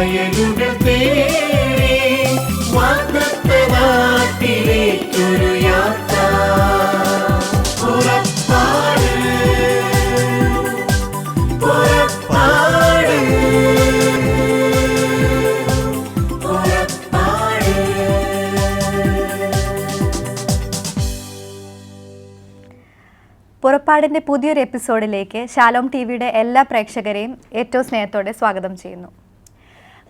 വയലുകൾ തേടി വാഗ്ദത്ത നാട്ടിലേക്കൊരു യാത്ര. പുറപ്പാട് പുറപ്പാട് പുറപ്പാട്. പുറപ്പാടിൻ്റെ പുതിയൊരു എപ്പിസോഡിലേക്ക് ഷാലോം ടി വിയുടെ എല്ലാ പ്രേക്ഷകരെയും ഏറ്റവും സ്നേഹത്തോടെ സ്വാഗതം ചെയ്യുന്നു.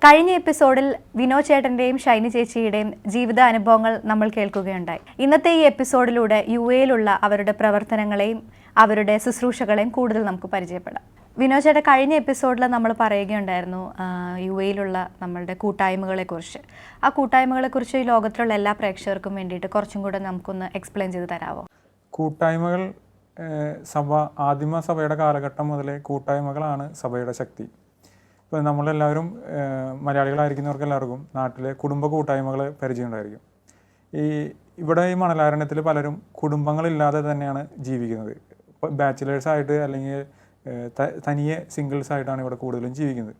കഴിഞ്ഞ എപ്പിസോഡിൽ വിനോദ് ചേട്ടൻ്റെയും ഷൈനി ചേച്ചിയുടെയും ജീവിത അനുഭവങ്ങൾ നമ്മൾ കേൾക്കുകയുണ്ടായി. ഇന്നത്തെ ഈ എപ്പിസോഡിലൂടെ UAയിലുള്ള അവരുടെ പ്രവർത്തനങ്ങളെയും അവരുടെ ശുശ്രൂഷകളെയും കൂടുതൽ നമുക്ക് പരിചയപ്പെടാം. വിനോദ് ചേട്ടൻ കഴിഞ്ഞ എപ്പിസോഡിൽ നമ്മൾ പറയുകയുണ്ടായിരുന്നു UAയിലുള്ള നമ്മളുടെ കൂട്ടായ്മകളെക്കുറിച്ച്. ആ കൂട്ടായ്മകളെക്കുറിച്ച് ഈ ലോകത്തിലുള്ള എല്ലാ പ്രേക്ഷകർക്കും വേണ്ടിയിട്ട് കുറച്ചും കൂടെ നമുക്കൊന്ന് എക്സ്പ്ലെയിൻ ചെയ്ത് തരാമോ? കൂട്ടായ്മകൾ ആദിമ സഭയുടെ കാലഘട്ടം മുതലേ കൂട്ടായ്മകളാണ് സഭയുടെ ശക്തി. ഇപ്പോൾ നമ്മളെല്ലാവരും മലയാളികളായിരിക്കുന്നവർക്ക് എല്ലാവർക്കും നാട്ടിലെ കുടുംബ കൂട്ടായ്മകൾ പരിചയമുണ്ടായിരിക്കും. ഇവിടെ ഈ മണലാരണ്യത്തിൽ പലരും കുടുംബങ്ങളില്ലാതെ തന്നെയാണ് ജീവിക്കുന്നത്. ഇപ്പോൾ ബാച്ചിലേഴ്സായിട്ട് അല്ലെങ്കിൽ തനിയെ സിംഗിൾസായിട്ടാണ് ഇവിടെ കൂടുതലും ജീവിക്കുന്നത്.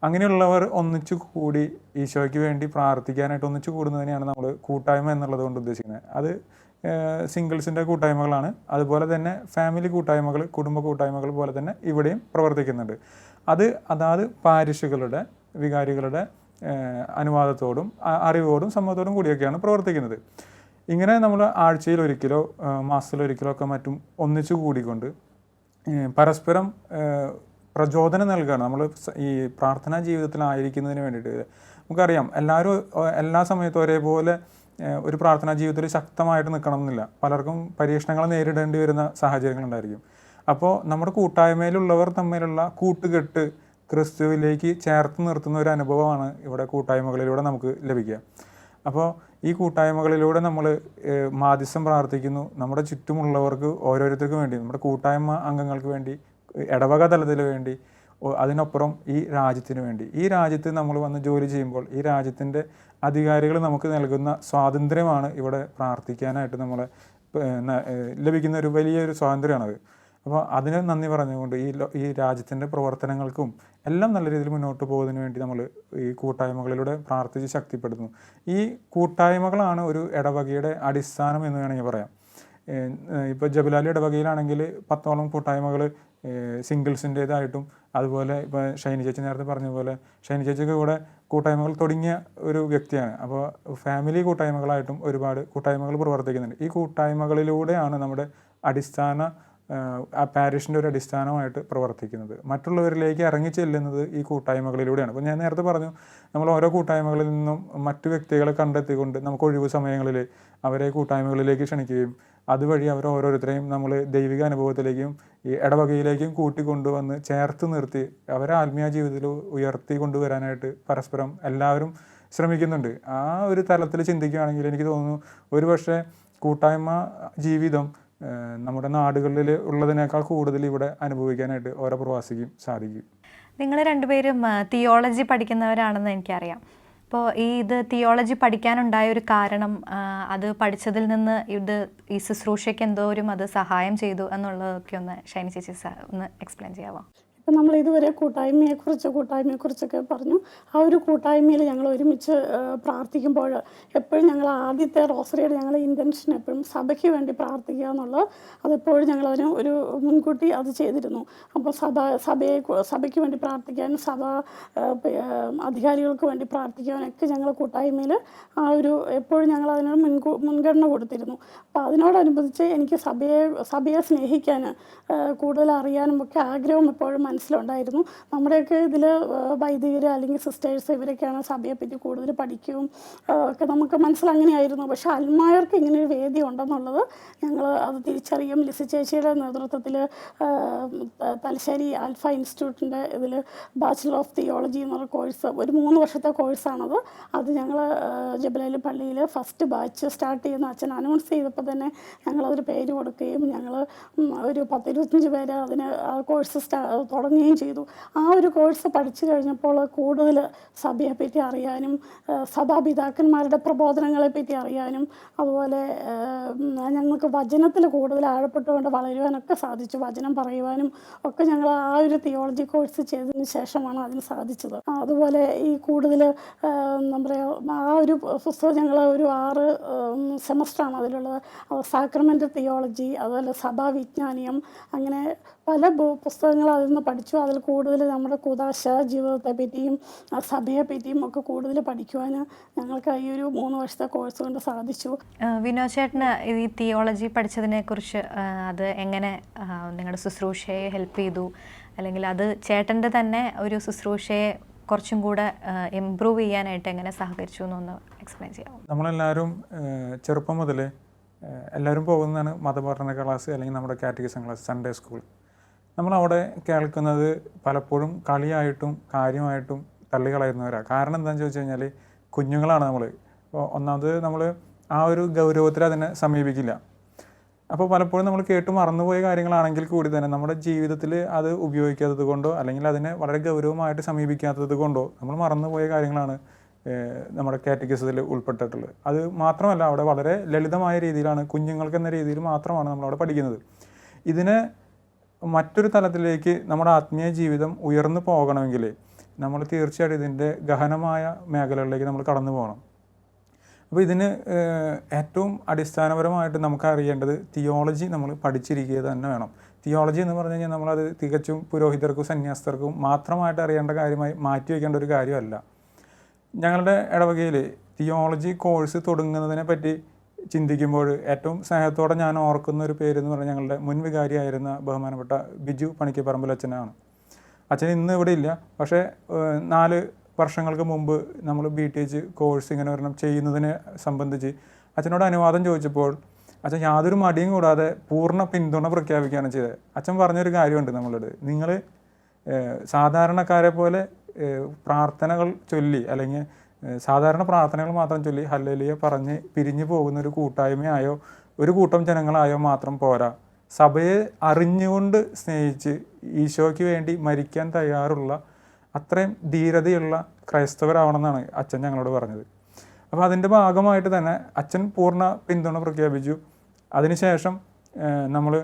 അങ്ങനെയുള്ളവർ ഒന്നിച്ചു കൂടി ഈശോയ്ക്ക് വേണ്ടി പ്രാർത്ഥിക്കാനായിട്ട് ഒന്നിച്ചു കൂടുന്നതിനെയാണ് നമ്മൾ കൂട്ടായ്മ എന്നുള്ളത് കൊണ്ട് ഉദ്ദേശിക്കുന്നത്. അത് സിംഗിൾസിൻ്റെ കൂട്ടായ്മകളാണ്. അതുപോലെ തന്നെ ഫാമിലി കൂട്ടായ്മകൾ, കുടുംബ കൂട്ടായ്മകൾ പോലെ തന്നെ ഇവിടെയും പ്രവർത്തിക്കുന്നുണ്ട്. അത് അതാത് പാരിഷുകളുടെ വികാരികളുടെ അനുവാദത്തോടും അറിവോടും സമ്മതത്തോടും കൂടിയൊക്കെയാണ് പ്രവർത്തിക്കുന്നത്. ഇങ്ങനെ നമ്മൾ ആഴ്ചയിൽ ഒരിക്കലോ മാസത്തിലൊരിക്കലോ ഒക്കെ മറ്റും ഒന്നിച്ചു കൂടിക്കൊണ്ട് പരസ്പരം പ്രചോദനം നൽകുകയാണ്. നമ്മൾ ഈ പ്രാർത്ഥനാ ജീവിതത്തിലായിരിക്കുന്നതിന് വേണ്ടിയിട്ട് നമുക്കറിയാം, എല്ലാവരും എല്ലാ സമയത്തും ഒരേപോലെ ഒരു പ്രാർത്ഥനാ ജീവിതത്തിൽ ശക്തമായിട്ട് നിൽക്കണം എന്നില്ല. പലർക്കും പരീക്ഷണങ്ങൾ നേരിടേണ്ടി വരുന്ന സാഹചര്യങ്ങളുണ്ടായിരിക്കും. അപ്പോൾ നമ്മുടെ കൂട്ടായ്മയിലുള്ളവർ തമ്മിലുള്ള കൂട്ടുകെട്ട് ക്രിസ്തുവിലേക്ക് ചേർത്ത് നിർത്തുന്ന ഒരു അനുഭവമാണ് ഇവിടെ കൂട്ടായ്മകളിലൂടെ നമുക്ക് ലഭിക്കുക. അപ്പോൾ ഈ കൂട്ടായ്മകളിലൂടെ നമ്മൾ മാധ്യസ്ഥം പ്രാർത്ഥിക്കുന്നു. നമ്മുടെ ചുറ്റുമുള്ളവർക്ക് ഓരോരുത്തർക്കും വേണ്ടി, നമ്മുടെ കൂട്ടായ്മ അംഗങ്ങൾക്ക് വേണ്ടി, ഇടവക തലത്തിൽ വേണ്ടി, അതിനപ്പുറം ഈ രാജ്യത്തിന് വേണ്ടി. ഈ രാജ്യത്ത് നമ്മൾ വന്ന് ജോലി ചെയ്യുമ്പോൾ ഈ രാജ്യത്തിൻ്റെ അധികാരികൾ നമുക്ക് നൽകുന്ന സ്വാതന്ത്ര്യമാണ് ഇവിടെ പ്രാർത്ഥിക്കാനായിട്ട് നമ്മളെ ലഭിക്കുന്ന ഒരു വലിയൊരു സ്വാതന്ത്ര്യമാണത്. അപ്പോൾ അതിന് നന്ദി പറഞ്ഞുകൊണ്ട് ഈ രാജ്യത്തിൻ്റെ പ്രവർത്തനങ്ങൾക്കും എല്ലാം നല്ല രീതിയിൽ മുന്നോട്ട് പോകുന്നതിന് വേണ്ടി നമ്മൾ ഈ കൂട്ടായ്മകളിലൂടെ പ്രാർത്ഥിച്ച് ശക്തിപ്പെടുത്തുന്നു. ഈ കൂട്ടായ്മകളാണ് ഒരു ഇടവകയുടെ അടിസ്ഥാനം എന്ന് വേണമെങ്കിൽ പറയാം. ഇപ്പോൾ ജബലാലി ഇടവകയിലാണെങ്കിൽ 10ഓളം കൂട്ടായ്മകൾ സിംഗിൾസിൻ്റേതായിട്ടും, അതുപോലെ ഇപ്പോൾ ഷൈനി ചേച്ചി നേരത്തെ പറഞ്ഞ പോലെ ഷൈനി ചേച്ചിക്ക് കൂടെ കൂട്ടായ്മകൾ തുടങ്ങിയ ഒരു വ്യക്തിയാണ്. അപ്പോൾ ഫാമിലി കൂട്ടായ്മകളായിട്ടും ഒരുപാട് കൂട്ടായ്മകൾ പ്രവർത്തിക്കുന്നുണ്ട്. ഈ കൂട്ടായ്മകളിലൂടെയാണ് നമ്മുടെ അടിസ്ഥാന ആ പാരിഷിൻ്റെ ഒരു അടിസ്ഥാനമായിട്ട് പ്രവർത്തിക്കുന്നത്. മറ്റുള്ളവരിലേക്ക് ഇറങ്ങി ചെല്ലുന്നത് ഈ കൂട്ടായ്മകളിലൂടെയാണ്. അപ്പോൾ ഞാൻ നേരത്തെ പറഞ്ഞു, നമ്മൾ ഓരോ കൂട്ടായ്മകളിൽ നിന്നും മറ്റു വ്യക്തികളെ കണ്ടെത്തിക്കൊണ്ട് നമുക്ക് ഒഴിവ് സമയങ്ങളിൽ അവരെ കൂട്ടായ്മകളിലേക്ക് ക്ഷണിക്കുകയും അതുവഴി അവർ ഓരോരുത്തരെയും നമ്മൾ ദൈവിക അനുഭവത്തിലേക്കും ഈ ഇടവകയിലേക്കും കൂട്ടിക്കൊണ്ടുവന്ന് ചേർത്ത് നിർത്തി അവരെ ആത്മീയ ജീവിതത്തിൽ ഉയർത്തി കൊണ്ടുവരാനായിട്ട് പരസ്പരം എല്ലാവരും ശ്രമിക്കുന്നുണ്ട്. ആ ഒരു തലത്തിൽ ചിന്തിക്കുകയാണെങ്കിൽ എനിക്ക് തോന്നുന്നു ഒരുപക്ഷെ കൂട്ടായ്മ ജീവിതം നമ്മുടെ നാടുകളിൽ ഉള്ളതിനേക്കാൾ കൂടുതൽ ഇവിടെ അനുഭവിക്കാനായിട്ട് ഓരോ പ്രവാസിക്കും സാധിക്കും. നിങ്ങൾ രണ്ടുപേരും തിയോളജി പഠിക്കുന്നവരാണെന്ന് എനിക്കറിയാം. അപ്പോൾ ഇത് തിയോളജി പഠിക്കാനുണ്ടായ ഒരു കാരണം, അത് പഠിച്ചതിൽ നിന്ന് ഈ ശുശ്രൂഷയ്ക്ക് എന്തോരും അത് സഹായം ചെയ്തു എന്നുള്ളതൊക്കെ ഒന്ന് ഷൈനി ചേച്ചി ഒന്ന് എക്സ്പ്ലെയിൻ ചെയ്യാമോ? ഇപ്പം നമ്മൾ ഇതുവരെ കൂട്ടായ്മയെക്കുറിച്ചൊക്കെ പറഞ്ഞു. ആ ഒരു കൂട്ടായ്മയിൽ ഞങ്ങൾ ഒരുമിച്ച് പ്രാർത്ഥിക്കുമ്പോൾ എപ്പോഴും ഞങ്ങൾ ആദ്യത്തെ റോസറിയുടെ ഞങ്ങളുടെ ഇൻറ്റൻഷൻ എപ്പോഴും സഭയ്ക്ക് വേണ്ടി പ്രാർത്ഥിക്കുക എന്നുള്ളത്, അതെപ്പോഴും ഞങ്ങളതിന് ഒരു മുൻകൂട്ടി അത് ചെയ്തിരുന്നു. അപ്പോൾ സഭയ്ക്ക് വേണ്ടി പ്രാർത്ഥിക്കാനും അധികാരികൾക്ക് വേണ്ടി പ്രാർത്ഥിക്കാനൊക്കെ ഞങ്ങൾ കൂട്ടായ്മയിൽ ആ ഒരു എപ്പോഴും ഞങ്ങൾ അതിനൊരു മുൻഗണന കൊടുത്തിരുന്നു. അപ്പോൾ അതിനോടനുബന്ധിച്ച് എനിക്ക് സഭയെ സ്നേഹിക്കാൻ കൂടുതൽ അറിയാനും ഒക്കെ ആഗ്രഹം എപ്പോഴും മനസ്സിലുണ്ടായിരുന്നു. നമ്മുടെയൊക്കെ ഇതിൽ വൈദികർ അല്ലെങ്കിൽ സിസ്റ്റേഴ്സ് ഇവരൊക്കെയാണ് സഭയെപ്പറ്റി കൂടുതൽ പഠിക്കുകയും ഒക്കെ നമുക്ക് മനസ്സിലങ്ങനെയായിരുന്നു. പക്ഷേ അൽമായർക്ക് ഇങ്ങനെയൊരു വേദി ഉണ്ടെന്നുള്ളത് ഞങ്ങൾ അത് തിരിച്ചറിയും. ലിസി ചേച്ചിയുടെ നേതൃത്വത്തിൽ തലശ്ശേരി ആൽഫ ഇൻസ്റ്റിറ്റ്യൂട്ടിൻ്റെ ഇതിൽ ബാച്ചിലർ ഓഫ് തിയോളജി എന്നുള്ള കോഴ്സ്, ഒരു 3 വർഷത്തെ കോഴ്സാണത്. അത് ഞങ്ങൾ ജബലാലി പള്ളിയിൽ ഫസ്റ്റ് ബാച്ച് സ്റ്റാർട്ട് ചെയ്യുന്ന അച്ഛൻ അനൗൺസ് ചെയ്തപ്പോൾ തന്നെ ഞങ്ങളതൊരു പേര് കൊടുക്കുകയും ഞങ്ങൾ ഒരു 10-25 പേര് അതിന് ആ കോഴ്സ് തുടങ്ങുകയും ചെയ്തു. ആ ഒരു കോഴ്സ് പഠിച്ചു കഴിഞ്ഞപ്പോൾ കൂടുതൽ സഭയെപ്പറ്റി അറിയാനും സഭാപിതാക്കന്മാരുടെ പ്രബോധനങ്ങളെപ്പറ്റി അറിയാനും അതുപോലെ ഞങ്ങൾക്ക് വചനത്തിൽ കൂടുതൽ ആഴപ്പെട്ടുകൊണ്ട് വളരുവാനൊക്കെ സാധിച്ചു. വചനം പറയുവാനും ഒക്കെ ഞങ്ങൾ ആ ഒരു തിയോളജി കോഴ്സ് ചെയ്തതിന് ശേഷമാണ് അതിന് സാധിച്ചത്. അതുപോലെ ഈ കൂടുതൽ എന്താ പറയുക, ആ ഒരു പുസ്തകം ഞങ്ങൾ ഒരു 6 സെമസ്റ്ററാണ് അതിലുള്ളത്. സാക്രമെൻ്റ് തിയോളജി, അതുപോലെ സഭാവിജ്ഞാനീയം, അങ്ങനെ പല പുസ്തകങ്ങൾ അതിൽ നിന്ന് പഠിച്ചു. അതിൽ കൂടുതൽ നമ്മുടെ കൂദാശ ജീവിതത്തെ പറ്റിയും സഭയെ പറ്റിയും ഒക്കെ കൂടുതൽ പഠിക്കുവാൻ ഞങ്ങൾക്ക് ഈ ഒരു 3 വർഷത്തെ കോഴ്സ് കൊണ്ട് സാധിച്ചു. വിനോദ് ചേട്ടന് ഈ തിയോളജി പഠിച്ചതിനെ കുറിച്ച് അത് എങ്ങനെ നിങ്ങളുടെ ശുശ്രൂഷയെ ഹെൽപ്പ് ചെയ്തു, അല്ലെങ്കിൽ അത് ചേട്ടൻ്റെ തന്നെ ഒരു ശുശ്രൂഷയെ കുറച്ചും കൂടെ ഇമ്പ്രൂവ് ചെയ്യാനായിട്ട് എങ്ങനെ സഹകരിച്ചു എന്നൊന്ന് എക്സ്പ്ലെയിൻ ചെയ്യാമോ? നമ്മളെല്ലാവരും ചെറുപ്പം മുതൽ എല്ലാവരും പോകുന്നതാണ് മതപഠന ക്ലാസ് അല്ലെങ്കിൽ നമ്മുടെ കാറ്റഗിസം ക്ലാസ്, സൺഡേ സ്കൂൾ. നമ്മളവിടെ കേൾക്കുന്നത് പലപ്പോഴും കളിയായിട്ടും കാര്യമായിട്ടും തള്ളികളയുന്നവരാണ്. കാരണം എന്താണെന്ന് ചോദിച്ചു കഴിഞ്ഞാൽ കുഞ്ഞുങ്ങളാണ് നമ്മൾ. അപ്പോൾ ഒന്നാമത് നമ്മൾ ആ ഒരു ഗൗരവത്തിൽ അതിനെ സമീപിക്കില്ല. അപ്പോൾ പലപ്പോഴും നമ്മൾ കേട്ട് മറന്നുപോയ കാര്യങ്ങളാണെങ്കിൽ കൂടി തന്നെ നമ്മുടെ ജീവിതത്തിൽ അത് ഉപയോഗിക്കാത്തത് കൊണ്ടോ അല്ലെങ്കിൽ അതിനെ വളരെ ഗൗരവമായിട്ട് സമീപിക്കാത്തത് കൊണ്ടോ നമ്മൾ മറന്നുപോയ കാര്യങ്ങളാണ് നമ്മുടെ കാറ്റഗിസത്തിൽ ഉൾപ്പെട്ടിട്ടുള്ളത്. അത് മാത്രമല്ല, അവിടെ വളരെ ലളിതമായ രീതിയിലാണ്, കുഞ്ഞുങ്ങൾക്ക് എന്ന രീതിയിൽ മാത്രമാണ് നമ്മളവിടെ പഠിക്കുന്നത്. ഇതിനെ മറ്റൊരു തലത്തിലേക്ക് നമ്മുടെ ആത്മീയ ജീവിതം ഉയർന്നു പോകണമെങ്കിൽ നമ്മൾ തീർച്ചയായിട്ടും ഇതിൻ്റെ ഗഹനമായ മേഖലകളിലേക്ക് നമ്മൾ കടന്നു പോകണം. അപ്പോൾ ഇതിന് ഏറ്റവും അടിസ്ഥാനപരമായിട്ട് നമുക്ക് അറിയേണ്ടത് തിയോളജി നമ്മൾ പഠിച്ചിരിക്കുക തന്നെ വേണം. തിയോളജി എന്ന് പറഞ്ഞു കഴിഞ്ഞാൽ നമ്മളത് തികച്ചും പുരോഹിതർക്കും സന്യാസിതർക്കും മാത്രമായിട്ട് അറിയേണ്ട കാര്യമായി മാറ്റി വയ്ക്കേണ്ട ഒരു കാര്യമല്ല. ഞങ്ങളുടെ ഇടവകയിൽ തിയോളജി കോഴ്സ് തുടങ്ങുന്നതിനെ പറ്റി ചിന്തിക്കുമ്പോൾ ഏറ്റവും സ്നേഹത്തോടെ ഞാൻ ഓർക്കുന്ന ഒരു പേര് എന്ന് പറഞ്ഞാൽ ഞങ്ങളുടെ മുൻ വികാരിയായിരുന്ന ബഹുമാനപ്പെട്ട ബിജു പണിക്കപ്പറമ്പിൽ അച്ഛനാണ്. അച്ഛൻ ഇന്ന് ഇവിടെ ഇല്ല. പക്ഷേ 4 വർഷങ്ങൾക്ക് മുമ്പ് നമ്മൾ BTH കോഴ്സ് ഇങ്ങനെ ഒരെണ്ണം ചെയ്യുന്നതിനെ സംബന്ധിച്ച് അച്ഛനോട് അനുവാദം ചോദിച്ചപ്പോൾ അച്ഛൻ യാതൊരു മടിയും കൂടാതെ പൂർണ്ണ പിന്തുണ പ്രഖ്യാപിക്കുകയാണ് ചെയ്തത്. അച്ഛൻ പറഞ്ഞൊരു കാര്യമുണ്ട് നമ്മളോട്, നിങ്ങൾ സാധാരണക്കാരെ പോലെ പ്രാർത്ഥനകൾ ചൊല്ലി അല്ലെങ്കിൽ സാധാരണ പ്രാർത്ഥനകൾ മാത്രം ചൊല്ലി ഹല്ലേലൂയ പറഞ്ഞ് പിരിഞ്ഞു പോകുന്നൊരു കൂട്ടായ്മയായോ ഒരു കൂട്ടം ജനങ്ങളായോ മാത്രം പോരാ. സഭയെ അറിഞ്ഞുകൊണ്ട് സ്നേഹിച്ച് ഈശോയ്ക്ക് വേണ്ടി മരിക്കാൻ തയ്യാറുള്ള അത്രയും ധീരതയുള്ള ക്രൈസ്തവരാവണമെന്നാണ് അച്ഛൻ ഞങ്ങളോട് പറഞ്ഞത്. അപ്പോൾ അതിൻ്റെ ഭാഗമായിട്ട് തന്നെ അച്ഛൻ പൂർണ്ണ പിന്തുണ പ്രഖ്യാപിച്ചു. അതിനുശേഷം നമ്മൾ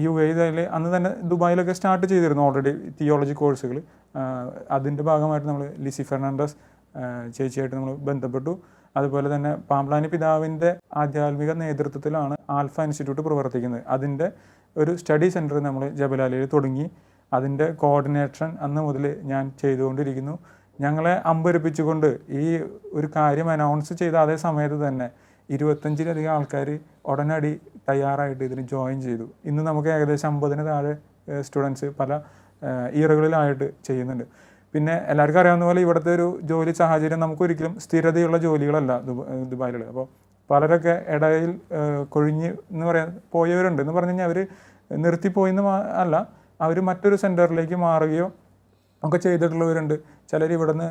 UAE അന്ന് തന്നെ ദുബായിലൊക്കെ സ്റ്റാർട്ട് ചെയ്തിരുന്നു ഓൾറെഡി തിയോളജി കോഴ്സുകൾ. അതിൻ്റെ ഭാഗമായിട്ട് നമ്മൾ ലിസി ഫെർണാണ്ടസ് ചേച്ചിയായിട്ട് നമ്മൾ ബന്ധപ്പെട്ടു. അതുപോലെ തന്നെ പാമ്പ്ലാനി പിതാവിൻ്റെ ആധ്യാത്മിക നേതൃത്വത്തിലാണ് ആൽഫ ഇൻസ്റ്റിറ്റ്യൂട്ട് പ്രവർത്തിക്കുന്നത്. അതിൻ്റെ ഒരു സ്റ്റഡി സെൻറ്റർ നമ്മൾ ജബലാലിയിൽ തുടങ്ങി. അതിൻ്റെ കോർഡിനേഷൻ അന്ന് മുതൽ ഞാൻ ചെയ്തുകൊണ്ടിരിക്കുന്നു. ഞങ്ങളെ അമ്പരപ്പിച്ചുകൊണ്ട് ഈ ഒരു കാര്യം അനൗൺസ് ചെയ്ത അതേ സമയത്ത് തന്നെ 25-ലധികം ആൾക്കാർ ഉടനടി തയ്യാറായിട്ട് ഇതിന് ജോയിൻ ചെയ്തു. ഇന്ന് നമുക്ക് ഏകദേശം 50-ന് താഴെ സ്റ്റുഡൻസ് പല ഇയറുകളിലായിട്ട് ചെയ്യുന്നുണ്ട്. പിന്നെ എല്ലാവർക്കും അറിയാവുന്ന പോലെ ഇവിടുത്തെ ഒരു ജോലി സാഹചര്യം നമുക്കൊരിക്കലും സ്ഥിരതയുള്ള ജോലികളല്ല ദുബായിലുള്ളത്. അപ്പോൾ പലരൊക്കെ ഇടയിൽ കൊഴിഞ്ഞ് എന്ന് പറയാൻ പോയവരുണ്ട്. എന്ന് പറഞ്ഞു കഴിഞ്ഞാൽ അവർ നിർത്തിപ്പോയിന്ന് അല്ല, അവർ മറ്റൊരു സെൻറ്ററിലേക്ക് മാറുകയോ ഒക്കെ ചെയ്തിട്ടുള്ളവരുണ്ട്. ചിലർ ഇവിടുന്ന്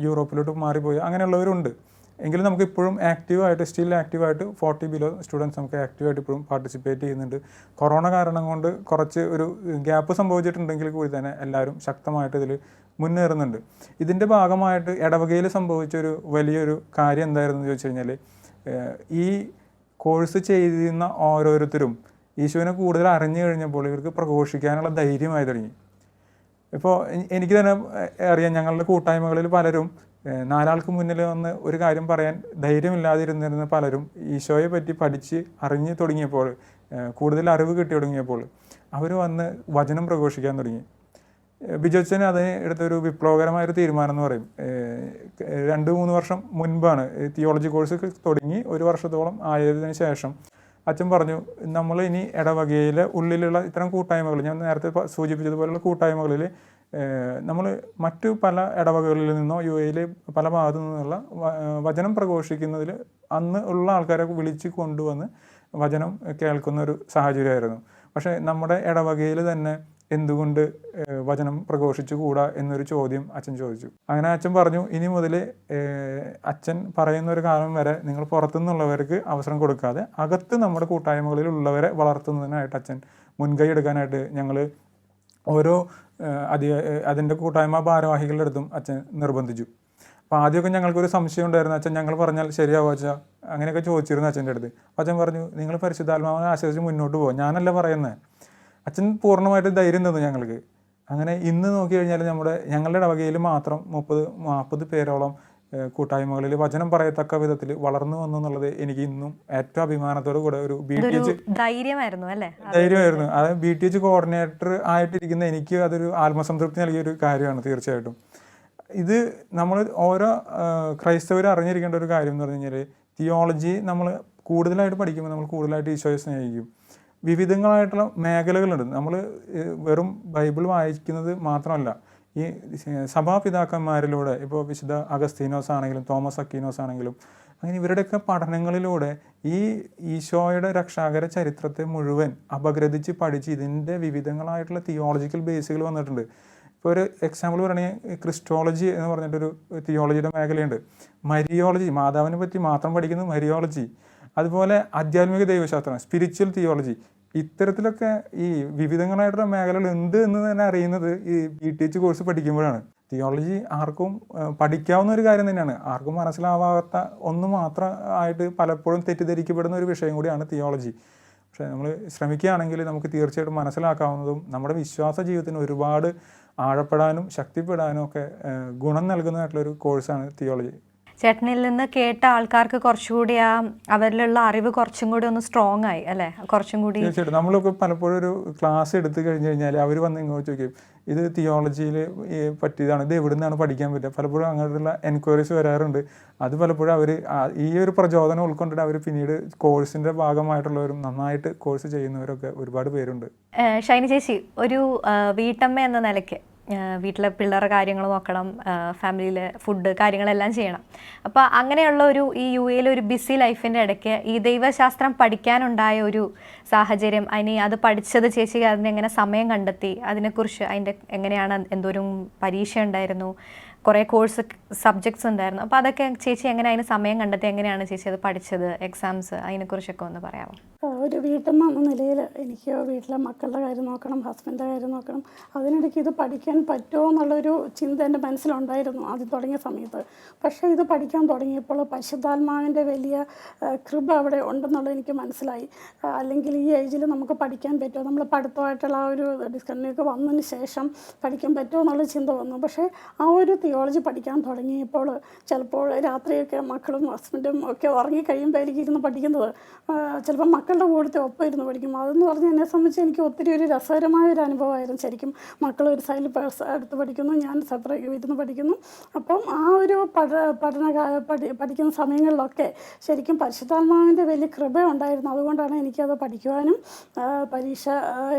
യൂറോപ്പിലോട്ട് മാറിപ്പോയി, അങ്ങനെയുള്ളവരുണ്ട്. എങ്കിലും നമുക്ക് ഇപ്പോഴും ആക്റ്റീവായിട്ട് സ്റ്റിൽ ആക്റ്റീവായിട്ട് 40 ബിലോ സ്റ്റുഡൻസ് നമുക്ക് ആക്റ്റീവായിട്ട് ഇപ്പോഴും പാർട്ടിസിപ്പേറ്റ് ചെയ്യുന്നുണ്ട്. കൊറോണ കാരണം കൊണ്ട് കുറച്ച് ഒരു ഗ്യാപ്പ് സംഭവിച്ചിട്ടുണ്ടെങ്കിൽ കൂടി തന്നെ എല്ലാവരും ശക്തമായിട്ട് ഇതിൽ മുന്നേറുന്നുണ്ട്. ഇതിൻ്റെ ഭാഗമായിട്ട് ഇടവകയിൽ സംഭവിച്ചൊരു വലിയൊരു കാര്യം എന്തായിരുന്നു ചോദിച്ചു കഴിഞ്ഞാൽ, ഈ കോഴ്സ് ചെയ്യുന്ന ഓരോരുത്തരും ഈശോനെ കൂടുതൽ അറിഞ്ഞു കഴിഞ്ഞപ്പോൾ ഇവർക്ക് പ്രഘോഷിക്കാനുള്ള ധൈര്യമായി തുടങ്ങി. ഇപ്പോൾ എനിക്ക് തന്നെ അറിയാം, ഞങ്ങളുടെ കൂട്ടായ്മകളിൽ പലരും 4 ആൾക്ക് മുന്നിൽ വന്ന് ഒരു കാര്യം പറയാൻ ധൈര്യമില്ലാതിരുന്നിരുന്ന പലരും ഈശോയെ പറ്റി പഠിച്ച് അറിഞ്ഞു തുടങ്ങിയപ്പോൾ, കൂടുതൽ അറിവ് കിട്ടി തുടങ്ങിയപ്പോൾ അവർ വന്ന് വചനം പ്രഘോഷിക്കാൻ തുടങ്ങി. ബിജോച്ചൻ അതിന് എടുത്തൊരു വിപ്ലവകരമായൊരു തീരുമാനം എന്ന് പറയും. 2-3 വർഷം മുൻപാണ് തിയോളജി കോഴ്സ് തുടങ്ങി. 1 വർഷത്തോളം ആയതിനു ശേഷം അച്ഛൻ പറഞ്ഞു, നമ്മൾ ഇനി ഇടവകയിലെ ഉള്ളിലുള്ള ഇത്തരം കൂട്ടായ്മകൾ, ഞാൻ നേരത്തെ സൂചിപ്പിച്ചതുപോലുള്ള കൂട്ടായ്മകളിൽ നമ്മൾ മറ്റു പല ഇടവകകളിൽ നിന്നോ UAE പല ഭാഗത്തു നിന്നുള്ള വചനം പ്രഘോഷിക്കുന്നതിൽ അന്ന് ഉള്ള ആൾക്കാരെ വിളിച്ച് കൊണ്ടുവന്ന് വചനം കേൾക്കുന്ന ഒരു സാഹചര്യമായിരുന്നു. പക്ഷേ നമ്മുടെ ഇടവകയിൽ തന്നെ എന്തുകൊണ്ട് വചനം പ്രഘോഷിച്ചുകൂടാ എന്നൊരു ചോദ്യം അച്ഛൻ ചോദിച്ചു. അങ്ങനെ അച്ഛൻ പറഞ്ഞു, ഇനി മുതൽ അച്ഛൻ പറയുന്ന ഒരു കാലം വരെ നിങ്ങൾ പുറത്തുനിന്നുള്ളവർക്ക് അവസരം കൊടുക്കാതെ അകത്ത് നമ്മുടെ കൂട്ടായ്മകളിലുള്ളവരെ വളർത്തുന്നതിനായിട്ട് അച്ഛൻ മുൻകൈ എടുക്കാനായിട്ട് ഞങ്ങൾ ഓരോ അതിൻ്റെ കൂട്ടായ്മ ഭാരവാഹികളുടെ അടുത്തും അച്ഛൻ നിർബന്ധിച്ചു. അപ്പോൾ ആദ്യമൊക്കെ ഞങ്ങൾക്കൊരു സംശയം ഉണ്ടായിരുന്നു, അച്ഛൻ ഞങ്ങൾ പറഞ്ഞാൽ ശരിയാവുക അച്ഛാ, അങ്ങനെയൊക്കെ ചോദിച്ചിരുന്നു അച്ഛൻ്റെ അടുത്ത്. അച്ഛൻ പറഞ്ഞു, നിങ്ങൾ പരിശുദ്ധാത്മാവിനെ ആശ്രയിച്ച് മുന്നോട്ട് പോകും, ഞാനല്ല പറയുന്നത്. അച്ഛൻ പൂർണ്ണമായിട്ട് ധൈര്യം തന്നു ഞങ്ങൾക്ക്. അങ്ങനെ ഇന്ന് നോക്കി കഴിഞ്ഞാൽ ഞങ്ങളുടെ ഇടവകയിൽ മാത്രം 30-40 പേരോളം കൂട്ടായ്മകളിൽ വചനം പറയത്തക്ക വിധത്തിൽ വളർന്നു വന്നു എന്നുള്ളത് എനിക്ക് ഇന്നും ഏറ്റവും അഭിമാനത്തോടു കൂടെ ഒരു BTH ധൈര്യമായിരുന്നു അല്ലേ? ധൈര്യമായിരുന്നു. അത് BTH കോർഡിനേറ്റർ ആയിട്ടിരിക്കുന്ന എനിക്ക് അതൊരു ആത്മസംതൃപ്തി നൽകിയൊരു കാര്യമാണ് തീർച്ചയായിട്ടും. ഇത് നമ്മൾ ഓരോ ക്രൈസ്തവർ അറിഞ്ഞിരിക്കേണ്ട ഒരു കാര്യം എന്ന് പറഞ്ഞു കഴിഞ്ഞാൽ, തിയോളജി നമ്മൾ കൂടുതലായിട്ട് പഠിക്കുമ്പോൾ നമ്മൾ കൂടുതലായിട്ട് ഈശോയെ സ്നേഹിക്കും. വിവിധങ്ങളായിട്ടുള്ള മേഖലകളുണ്ട്. നമ്മൾ വെറും ബൈബിൾ വായിക്കുന്നത് മാത്രമല്ല, ഈ സഭാപിതാക്കന്മാരിലൂടെ ഇപ്പോൾ വിശുദ്ധ അഗസ്തീനോസ് ആണെങ്കിലും തോമസ് അക്വീനോസ് ആണെങ്കിലും അങ്ങനെ ഇവരുടെയൊക്കെ പഠനങ്ങളിലൂടെ ഈ ഈശോയുടെ രക്ഷാകര ചരിത്രത്തെ മുഴുവൻ അപഗ്രഥിച്ച് പഠിച്ച് ഇതിൻ്റെ വിവിധങ്ങളായിട്ടുള്ള തിയോളജിക്കൽ ബേസുകൾ വന്നിട്ടുണ്ട്. ഇപ്പോൾ ഒരു എക്സാമ്പിൾ പറയുകയാണെങ്കിൽ ക്രിസ്റ്റോളജി എന്ന് പറഞ്ഞിട്ടൊരു തിയോളജിയുടെ മേഖലയുണ്ട്. മരിയോളജി, മാതാവിനെ പറ്റി മാത്രം പഠിക്കുന്നത് മരിയോളജി. അതുപോലെ ആധ്യാത്മിക ദൈവശാസ്ത്രം, സ്പിരിച്വൽ തിയോളജി, ഇത്തരത്തിലൊക്കെ ഈ വിവിധങ്ങളായിട്ടുള്ള മേഖലകൾ ഉണ്ട് എന്ന് തന്നെ അറിയുന്നത് ഈ BTH കോഴ്സ് പഠിക്കുമ്പോഴാണ്. തിയോളജി ആർക്കും പഠിക്കാവുന്ന ഒരു കാര്യം തന്നെയാണ്. ആർക്കും മനസ്സിലാവാത്ത ഒന്ന് മാത്രമായിട്ട് പലപ്പോഴും തെറ്റിദ്ധരിക്കപ്പെടുന്ന ഒരു വിഷയം കൂടിയാണ് തിയോളജി. പക്ഷേ നമ്മൾ ശ്രമിക്കുകയാണെങ്കിൽ നമുക്ക് തീർച്ചയായിട്ടും മനസ്സിലാക്കാവുന്നതും നമ്മുടെ വിശ്വാസ ജീവിതത്തിന് ഒരുപാട് ആഴപ്പെടാനും ശക്തിപ്പെടാനും ഒക്കെ ഗുണം നൽകുന്നതായിട്ടുള്ളൊരു കോഴ്സാണ് തിയോളജി. ചേട്ടനിൽ നിന്ന് കേട്ട ആൾക്കാർക്ക് കുറച്ചുകൂടി അവരിലുള്ള അറിവ് കുറച്ചും കൂടി ഒന്ന് സ്ട്രോങ് ആയി അല്ലേ? കുറച്ചും കൂടി തീർച്ചയായിട്ടും. നമ്മളൊക്കെ പലപ്പോഴും ഒരു ക്ലാസ് എടുത്തു കഴിഞ്ഞ് കഴിഞ്ഞാൽ അവർ വന്ന് ഇങ്ങോട്ട് ചോദിക്കും, ഇത് തിയോളജിയിൽ പറ്റിയതാണ്, ഇത് എവിടെ നിന്നാണ് പഠിക്കാൻ പറ്റുക? പലപ്പോഴും അങ്ങനെയുള്ള എൻക്വയറീസ് വരാറുണ്ട്. അത് പലപ്പോഴും അവർ ഈ ഒരു പ്രചോദനം ഉൾക്കൊണ്ടിട്ട് അവർ പിന്നീട് കോഴ്സിൻ്റെ ഭാഗമായിട്ടുള്ളവരും നന്നായിട്ട് കോഴ്സ് ചെയ്യുന്നവരൊക്കെ ഒരുപാട് പേരുണ്ട്. ഷൈനി ചേച്ചി, ഒരു വീട്ടമ്മ എന്ന നിലയ്ക്ക് വീട്ടിലെ പിള്ളേരുടെ കാര്യങ്ങൾ നോക്കണം, ഫാമിലിയിലെ ഫുഡ് കാര്യങ്ങളെല്ലാം ചെയ്യണം. അപ്പോൾ അങ്ങനെയുള്ള ഈ UAE ഒരു ബിസി ലൈഫിൻ്റെ ഇടയ്ക്ക് ഈ ദൈവശാസ്ത്രം പഠിക്കാനുണ്ടായ ഒരു സാഹചര്യം, അത് പഠിച്ചത് ചേച്ചി അതിന് എങ്ങനെ സമയം കണ്ടെത്തി, അതിനെക്കുറിച്ച് അതിൻ്റെ എങ്ങനെയാണ്, എന്തോരം പരീക്ഷ ഉണ്ടായിരുന്നു, കുറേ കോഴ്സ് സബ്ജക്ട്സ് ഉണ്ടായിരുന്നു. അപ്പോൾ അതൊക്കെ ചേച്ചി എങ്ങനെ അതിന് സമയം കണ്ടെത്തി, എങ്ങനെയാണ് ചേച്ചി അത് പഠിച്ചത്, എക്സാംസ്, അതിനെക്കുറിച്ചൊക്കെ ഒന്ന് പറയാമോ? ഒരു വീട്ടമ്മ എന്ന നിലയിൽ എനിക്ക് വീട്ടിലെ മക്കളുടെ കാര്യം നോക്കണം, ഹസ്ബൻഡിൻ്റെ കാര്യം നോക്കണം. അതിനിടയ്ക്ക് ഇത് പഠിക്കാൻ പറ്റുമോ എന്നുള്ളൊരു ചിന്ത എൻ്റെ മനസ്സിലുണ്ടായിരുന്നു ആദ്യം തുടങ്ങിയ സമയത്ത്. പക്ഷേ ഇത് പഠിക്കാൻ തുടങ്ങിയപ്പോൾ പരിശുദ്ധാത്മാവിൻ്റെ വലിയ കൃപ അവിടെ ഉണ്ടെന്നുള്ളത് എനിക്ക് മനസ്സിലായി. അല്ലെങ്കിൽ ഈ ഏജിൽ നമുക്ക് പഠിക്കാൻ പറ്റുമോ, നമ്മൾ പഠിത്തമായിട്ടുള്ള ആ ഒരു ഡിസ്കണ്ടിന്യൂക്ക് വന്നതിന് ശേഷം പഠിക്കാൻ പറ്റുമോ എന്നുള്ള ചിന്ത വന്നു. പക്ഷേ ആ ഒരു തിയോളജി പഠിക്കാൻ തുടങ്ങിയപ്പോൾ ചിലപ്പോൾ രാത്രിയൊക്കെ മക്കളും ഹസ്ബൻഡും ഒക്കെ ഉറങ്ങിക്കഴിയുമ്പോഴായിരിക്കും ഇരുന്ന് പഠിക്കുന്നത്. ചിലപ്പോൾ മക്കളുടെ കൂടത്തെ ഒപ്പം ഇരുന്ന് പഠിക്കും. അതെന്ന് പറഞ്ഞാൽ എന്നെ സംബന്ധിച്ച് എനിക്ക് ഒത്തിരി ഒരു രസകരമായ ഒരു അനുഭവമായിരുന്നു. ശരിക്കും മക്കൾ ഒരു സൈഡിൽ എടുത്ത് പഠിക്കുന്നു, ഞാൻ സെപ്പറേറ്റ് ഇരുന്ന് പഠിക്കുന്നു. അപ്പം ആ ഒരു പഠിക്കുന്ന സമയങ്ങളിലൊക്കെ ശരിക്കും പരിശുദ്ധാത്മാവിൻ്റെ വലിയ കൃപ ഉണ്ടായിരുന്നു. അതുകൊണ്ടാണ് എനിക്കത് പഠിക്കുവാനും പരീക്ഷ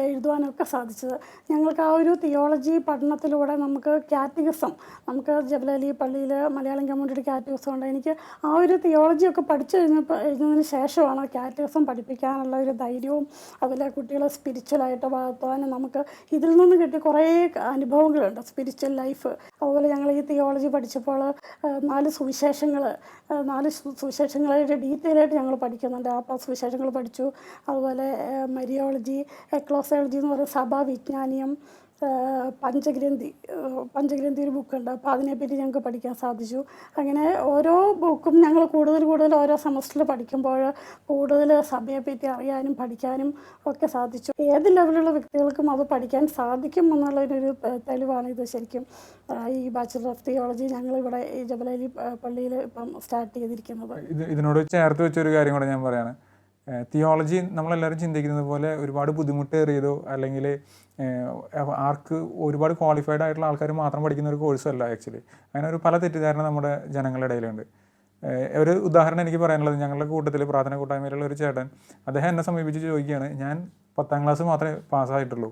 എഴുതുവാനും ഒക്കെ സാധിച്ചത്. ഞങ്ങൾക്ക് ആ ഒരു തിയോളജി പഠനത്തിലൂടെ നമുക്ക് കാറ്റഗിസം, നമുക്ക് ജബലലി പള്ളിയിൽ മലയാളം കമ്മ്യൂണിറ്റി കാറ്റഗിസം ഉണ്ട്. എനിക്ക് ആ ഒരു തിയോളജിയൊക്കെ പഠിച്ചു കഴിഞ്ഞതിന് ശേഷമാണ് കാറ്റഗിസം പഠിപ്പിക്കാനുള്ള ഒരു ധൈര്യവും അതുപോലെ കുട്ടികളെ സ്പിരിച്വലായിട്ട് വളർത്തുവാനും നമുക്ക് ഇതിൽ നിന്ന് കിട്ടിയ കുറേ അനുഭവങ്ങളുണ്ട്. സ്പിരിച്വൽ ലൈഫ്, അതുപോലെ ഞങ്ങൾ ഈ തിയോളജി പഠിച്ചപ്പോൾ 4 സുവിശേഷങ്ങളായിട്ട് ഡീറ്റെയിൽ ആയിട്ട് ഞങ്ങൾ പഠിക്കുന്നുണ്ട്. ആ സുവിശേഷങ്ങൾ പഠിച്ചു. അതുപോലെ മരിയോളജി, എക്ലോസിയോളജി എന്ന് പറയുന്ന സഭാവിജ്ഞാനീയം, പഞ്ചഗ്രന്ഥി ഒരു ബുക്കുണ്ട്. അപ്പോൾ അതിനെപ്പറ്റി ഞങ്ങൾക്ക് പഠിക്കാൻ സാധിച്ചു. അങ്ങനെ ഓരോ ബുക്കും ഞങ്ങൾ കൂടുതൽ ഓരോ സെമസ്റ്ററിൽ പഠിക്കുമ്പോൾ കൂടുതൽ സഭയെപ്പറ്റി അറിയാനും പഠിക്കാനും ഒക്കെ സാധിച്ചു. ഏത് ലെവലുള്ള വ്യക്തികൾക്കും അത് പഠിക്കാൻ സാധിക്കും എന്നുള്ളൊരു തെളിവാണ് ഇത്. ശരിക്കും ഈ ബാച്ചലർ ഓഫ് തിയോളജി ഞങ്ങളിവിടെ ഈ ജബലലി പള്ളിയിൽ ഇപ്പം സ്റ്റാർട്ട് ചെയ്തിരിക്കുന്നത്. ഇതിനോട് ചേർത്ത് വെച്ചൊരു കാര്യം കൂടെ ഞാൻ പറയാണ്. തിയോളജി നമ്മളെല്ലാവരും ചിന്തിക്കുന്നത് പോലെ ഒരുപാട് ബുദ്ധിമുട്ടേറിയതോ അല്ലെങ്കിൽ ആർക്ക് ഒരുപാട് ക്വാളിഫൈഡ് ആയിട്ടുള്ള ആൾക്കാർ മാത്രം പഠിക്കുന്ന ഒരു കോഴ്സല്ല ആക്ച്വലി. അങ്ങനെ പല തെറ്റിദ്ധാരണ നമ്മുടെ ജനങ്ങളുടെ ഇടയിലുണ്ട്. ഒരു ഉദാഹരണം എനിക്ക് പറയാനുള്ളത്, ഞങ്ങളുടെ കൂട്ടത്തിൽ പ്രാർത്ഥന കൂട്ടായ്മയിലുള്ള ഒരു ചേട്ടൻ, അദ്ദേഹം എന്നെ സമീപിച്ച് ചോദിക്കുകയാണ്, ഞാൻ 10ാം ക്ലാസ് മാത്രമേ പാസ്സായിട്ടുള്ളൂ,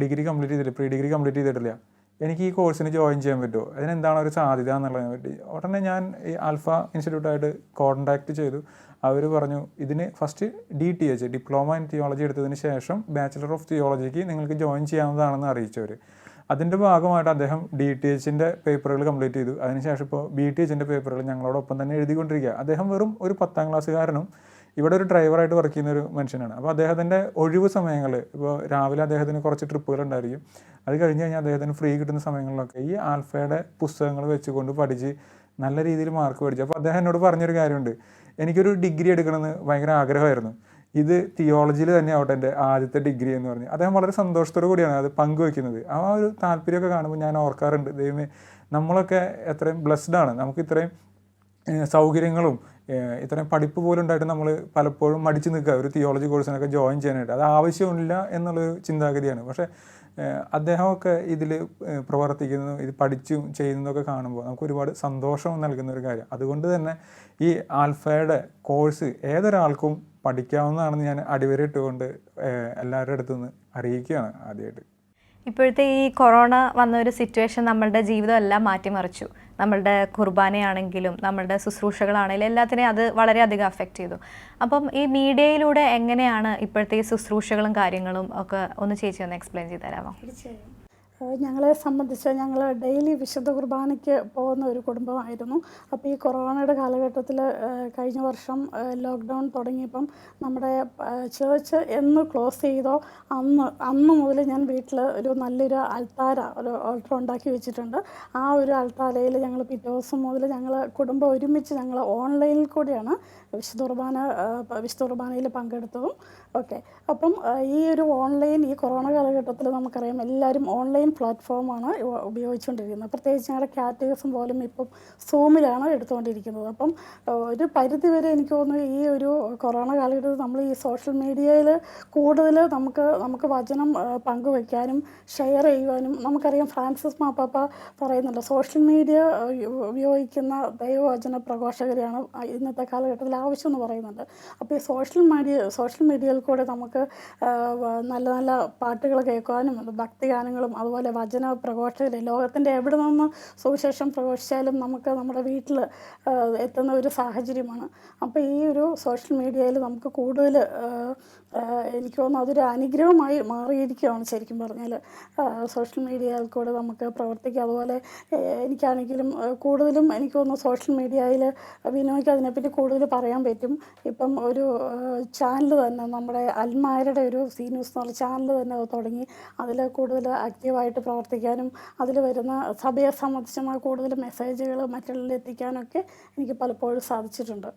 ഡിഗ്രി കംപ്ലീറ്റ് ചെയ്തിട്ടില്ല, പ്രീ ഡിഗ്രി കംപ്ലീറ്റ് ചെയ്തിട്ടില്ല, എനിക്ക് ഈ കോഴ്സിന് ജോയിൻ ചെയ്യാൻ പറ്റുമോ, അതിനെന്താണ് ഒരു സാധ്യത എന്നുള്ളതിനെ പറ്റി. ഉടനെ ഞാൻ ഈ ആൽഫ ഇൻസ്റ്റിറ്റ്യൂട്ടായിട്ട് കോൺടാക്റ്റ് ചെയ്തു. അവർ പറഞ്ഞു, ഇതിന് first DTH diploma in theology എടുത്തതിന് ശേഷം ബാച്ചിലർ ഓഫ് തിയോളജിക്ക് നിങ്ങൾക്ക് ജോയിൻ ചെയ്യാവുന്നതാണെന്ന് അറിയിച്ചവർ. അതിൻ്റെ ഭാഗമായിട്ട് അദ്ദേഹം DTHൻ്റെ പേപ്പറുകൾ കംപ്ലീറ്റ് ചെയ്തു. അതിനുശേഷം ഇപ്പോൾ BTHൻ്റെ പേപ്പറുകൾ ഞങ്ങളോടൊപ്പം തന്നെ എഴുതിക്കൊണ്ടിരിക്കുക. അദ്ദേഹം വെറും ഒരു 10ാം ക്ലാസ്സുകാരനും ഇവിടെ ഒരു ഡ്രൈവറായിട്ട് വർക്ക് ചെയ്യുന്ന ഒരു മനുഷ്യനാണ്. അപ്പോൾ അദ്ദേഹത്തിൻ്റെ ഒഴിവ് സമയങ്ങൾ, ഇപ്പോൾ രാവിലെ അദ്ദേഹത്തിന് കുറച്ച് ട്രിപ്പുകൾ ഉണ്ടായിരിക്കും, അത് കഴിഞ്ഞ് കഴിഞ്ഞാൽ അദ്ദേഹത്തിന് ഫ്രീ കിട്ടുന്ന സമയങ്ങളിലൊക്കെ ഈ ആൽഫയുടെ പുസ്തകങ്ങൾ വെച്ചുകൊണ്ട് പഠിച്ച് നല്ല രീതിയിൽ മാർക്ക് പഠിച്ചു. അപ്പോൾ അദ്ദേഹം എന്നോട് പറഞ്ഞൊരു കാര്യമുണ്ട്, എനിക്കൊരു ഡിഗ്രി എടുക്കണമെന്ന് ഭയങ്കര ആഗ്രഹമായിരുന്നു, ഇത് തിയോളജിയിൽ തന്നെ ആവട്ടെ എൻ്റെ ആദ്യത്തെ ഡിഗ്രി എന്ന് പറഞ്ഞ് അദ്ദേഹം വളരെ സന്തോഷത്തോടു കൂടിയാണ് അത് പങ്കുവെക്കുന്നത്. ആ ഒരു താല്പര്യമൊക്കെ കാണുമ്പോൾ ഞാൻ ഓർക്കാറുണ്ട്, ദൈവമേ നമ്മളൊക്കെ എത്രയും ബ്ലെസ്ഡ് ആണ്, നമുക്ക് ഇത്രയും സൗകര്യങ്ങളും ഇത്രയും പഠിപ്പ് പോലും ഉണ്ടായിട്ട് നമ്മൾ പലപ്പോഴും മടിച്ചു നിൽക്കുക ഒരു തിയോളജി കോഴ്സിനൊക്കെ ജോയിൻ ചെയ്യാനായിട്ട്. അത് ആവശ്യമില്ല എന്നുള്ളൊരു ചിന്താഗതിയാണ്. പക്ഷേ അദ്ദേഹമൊക്കെ ഇതിൽ പ്രവർത്തിക്കുന്നു, ഇത് പഠിച്ചും ചെയ്യുന്നതൊക്കെ കാണുമ്പോൾ നമുക്ക് ഒരുപാട് സന്തോഷം നൽകുന്ന ഒരു കാര്യം. അതുകൊണ്ട് തന്നെ ഈ ആൽഫയുടെ കോഴ്സ് ഏതൊരാൾക്കും പഠിക്കാവുന്നതാണെന്ന് ഞാൻ അടിവരയിട്ടുകൊണ്ട് എല്ലാവരുടെ അടുത്തുനിന്ന് അറിയിക്കുകയാണ് ആദ്യമായിട്ട്. ഇപ്പോഴത്തെ ഈ കൊറോണ വന്ന ഒരു സിറ്റുവേഷൻ നമ്മളുടെ ജീവിതം എല്ലാം മാറ്റിമറിച്ചു. നമ്മളുടെ കുർബാനയാണെങ്കിലും നമ്മളുടെ ശുശ്രൂഷകളാണെങ്കിലും എല്ലാത്തിനെയും അത് വളരെയധികം അഫക്റ്റ് ചെയ്തു. അപ്പം ഈ മീഡിയയിലൂടെ എങ്ങനെയാണ് ഇപ്പോഴത്തെ ഈ ശുശ്രൂഷകളും കാര്യങ്ങളും ഒക്കെ ഒന്ന് ചേച്ചി ഒന്ന് എക്സ്പ്ലെയിൻ ചെയ്ത് തരാമോ? തീർച്ചയായും. ഞങ്ങളെ സംബന്ധിച്ച് ഞങ്ങൾ ഡെയിലി വിശുദ്ധ കുർബാനയ്ക്ക് പോകുന്ന ഒരു കുടുംബമായിരുന്നു. അപ്പോൾ ഈ കൊറോണയുടെ കാലഘട്ടത്തിൽ കഴിഞ്ഞ വർഷം ലോക്ക്ഡൗൺ തുടങ്ങിയപ്പം നമ്മുടെ ചേർച്ച് എന്ന് ക്ലോസ് ചെയ്തോ അന്ന് മുതൽ ഞാൻ വീട്ടിൽ ഒരു നല്ലൊരു ഒരു ഓൾട്ടർ ഉണ്ടാക്കി വെച്ചിട്ടുണ്ട്. ആ ഒരു അൾത്താരയിൽ ഞങ്ങൾ പിറ്റേ ദിവസം മുതൽ ഞങ്ങൾ കുടുംബം ഒരുമിച്ച് ഞങ്ങൾ ഓൺലൈനിൽ കൂടിയാണ് വിശുദ്ധ കുർബാനയിൽ പങ്കെടുത്തതും. ഓക്കെ, അപ്പം ഈ ഒരു ഈ കൊറോണ കാലഘട്ടത്തിൽ നമുക്കറിയാം എല്ലാവരും ഓൺലൈൻ പ്ലാറ്റ്ഫോമാണ് ഉപയോഗിച്ചുകൊണ്ടിരിക്കുന്നത്. പ്രത്യേകിച്ച് ഞങ്ങളുടെ കാറ്റഗറിസം പോലും ഇപ്പം സൂമിലാണ് എടുത്തുകൊണ്ടിരിക്കുന്നത്. അപ്പം ഒരു പരിധിവരെ എനിക്ക് തോന്നുന്നു ഈ ഒരു കൊറോണ കാലഘട്ടത്തിൽ നമ്മൾ ഈ സോഷ്യൽ മീഡിയയിൽ കൂടുതൽ നമുക്ക് വചനം പങ്കുവയ്ക്കാനും ഷെയർ ചെയ്യുവാനും നമുക്കറിയാം. ഫ്രാൻസിസ് മാർപ്പാപ്പ പറയുന്നുണ്ട്, സോഷ്യൽ മീഡിയ ഉപയോഗിക്കുന്ന ദൈവവചന പ്രഘോഷകരെയാണ് ഇന്നത്തെ കാലഘട്ടത്തിൽ ആവശ്യം എന്ന് പറയുന്നുണ്ട്. അപ്പോൾ ഈ സോഷ്യൽ മീഡിയയിൽ കൂടെ നമുക്ക് നല്ല നല്ല പാട്ടുകൾ കേൾക്കുവാനും ഭക്തി ഗാനങ്ങളും അതുപോലെ വചന പ്രഘോഷകർ ലോകത്തിൻ്റെ എവിടെ നിന്ന് സുവിശേഷം പ്രഘോഷിച്ചാലും നമുക്ക് നമ്മുടെ വീട്ടിൽ എത്തുന്ന ഒരു സാഹചര്യമാണ്. അപ്പോൾ ഈ ഒരു സോഷ്യൽ മീഡിയയിൽ നമുക്ക് കൂടുതൽ എനിക്ക് തോന്നുന്നു അതൊരു അനുഗ്രഹമായി മാറിയിരിക്കുകയാണ് ശരിക്കും പറഞ്ഞാൽ. സോഷ്യൽ മീഡിയയിൽ കൂടെ നമുക്ക് പ്രവർത്തിക്കുക. അതുപോലെ എനിക്കാണെങ്കിലും കൂടുതലും എനിക്ക് തോന്നുന്നു സോഷ്യൽ മീഡിയയിൽ വിനോയ്ക്ക് അതിനെപ്പറ്റി കൂടുതൽ പറയാൻ പറ്റും. ഇപ്പം ഒരു ചാനൽ തന്നെ നമ്മുടെ അൽമാരുടെ ഒരു സി ന്യൂസ് എന്ന് പറഞ്ഞ ചാനൽ തന്നെ തുടങ്ങി അതിൽ കൂടുതൽ ആക്റ്റീവായിട്ട് പ്രവർത്തിക്കാനും അതിൽ വരുന്ന സഭയെ സംബന്ധിച്ചുള്ള കൂടുതൽ മെസ്സേജുകൾ മറ്റുള്ളവരിൽ എത്തിക്കാനൊക്കെ എനിക്ക് പലപ്പോഴും സാധിച്ചിട്ടുണ്ട്.